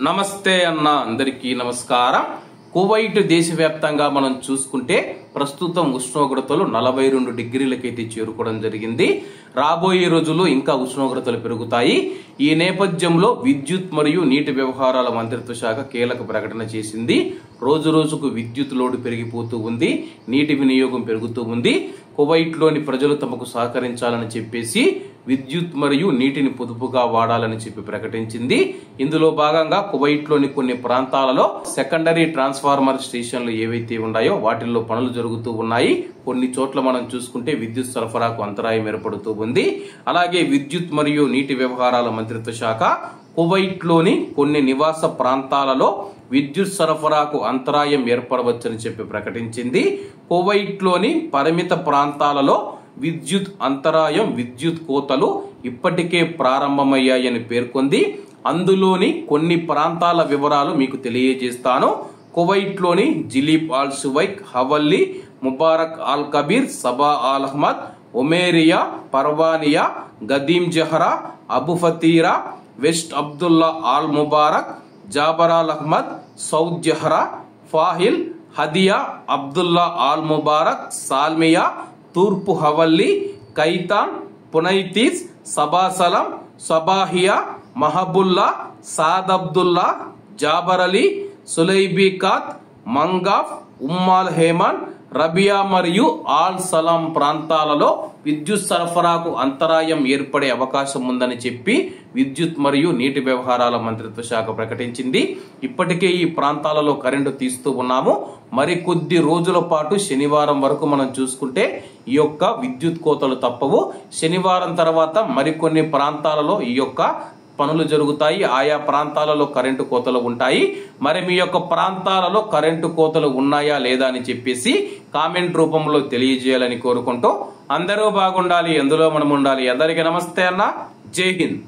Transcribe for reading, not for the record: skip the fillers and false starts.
నమస్తే అన్న అందరికీ నమస్కారం. కువైట్ దేశవ్యాప్తంగా మనం చూసుకుంటే ప్రస్తుతం ఉష్ణోగ్రతలు 42 డిగ్రీలకైతే చేరుకోవడం జరిగింది. రాబోయే రోజుల్లో ఇంకా ఉష్ణోగ్రతలు పెరుగుతాయి. ఈ నేపథ్యంలో విద్యుత్ మరియు నీటి వ్యవహారాల మంత్రిత్వ శాఖ కీలక ప్రకటన చేసింది. రోజు రోజుకు విద్యుత్ లోడ్ పెరిగిపోతూ ఉంది, నీటి వినియోగం పెరుగుతూ ఉంది. కువైట్ లోని ప్రజలు తమకు సహకరించాలని చెప్పేసి విద్యుత్ మరియు నీటిని పొదుపుగా వాడాలని చెప్పి ప్రకటించింది. ఇందులో భాగంగా కువైట్ లోని కొన్ని ప్రాంతాలలో సెకండరీ ట్రాన్స్ఫార్మర్ స్టేషన్లు ఏవైతే ఉన్నాయో వాటిల్లో పనులు జరుగుతూ ఉన్నాయి. కొన్ని చోట్ల మనం చూసుకుంటే విద్యుత్ సరఫరాకు అంతరాయం ఏర్పడుతూ ఉంది. అలాగే విద్యుత్ మరియు నీటి వ్యవహారాల మంత్రిత్వ శాఖ కువైట్ లోని కొన్ని నివాస ప్రాంతాలలో విద్యుత్ సరఫరాకు అంతరాయం ఏర్పడవచ్చని చెప్పి ప్రకటించింది. కువైట్ లోని పరిమిత ప్రాంతాలలో విద్యుత్ అంతరాయం, విద్యుత్ కోతలు ఇప్పటికే ప్రారంభమయ్యాయని పేర్కొంది. అందులోని కొన్ని ప్రాంతాల వివరాలు మీకు తెలియజేస్తాను. కువైట్ లోని Jleeb al Shuwaikh, Hawally, Mubarak al Kabeer, Sabah al Ahmad, Omariya, Farwaniya, Qadeem Jahra, Abu Fatira, West Abdullah al Mubarak, Jaber al Ahmad, Saud Jahra, Fahaheel, Hadiya, Abdullah al Mubarak, Salmiya, తూర్పు Hawally, Khaitan, Funaitees, Sabah Salem, Sabahiya, Mahboula, Saad Abdullah, Jaber Ali, Sulaibikhat, Mangaf, Umm al Hayman, Rabiya మరియు al సలాం ప్రాంతాలలో విద్యుత్ సరఫరాకు అంతరాయం ఏర్పడే అవకాశం ఉందని చెప్పి విద్యుత్ మరియు నీటి వ్యవహారాల మంత్రిత్వ శాఖ ప్రకటించింది. ఇప్పటికే ఈ ప్రాంతాలలో కరెంటు తీస్తూ ఉన్నాము. మరికొద్ది రోజుల పాటు శనివారం వరకు మనం చూసుకుంటే ఈ యొక్క విద్యుత్ కోతలు తప్పవు. శనివారం తర్వాత మరికొన్ని ప్రాంతాలలో ఈ యొక్క పనులు జరుగుతాయి. ఆయా ప్రాంతాలలో కరెంటు కోతలు ఉంటాయి. మరి మీ యొక్క ప్రాంతాలలో కరెంటు కోతలు ఉన్నాయా లేదా అని చెప్పేసి కామెంట్ రూపంలో తెలియజేయాలని కోరుకుంటూ అందరూ బాగుండాలి, ఎందులో మనం ఉండాలి. అందరికీ నమస్తే అన్న, జై హింద్.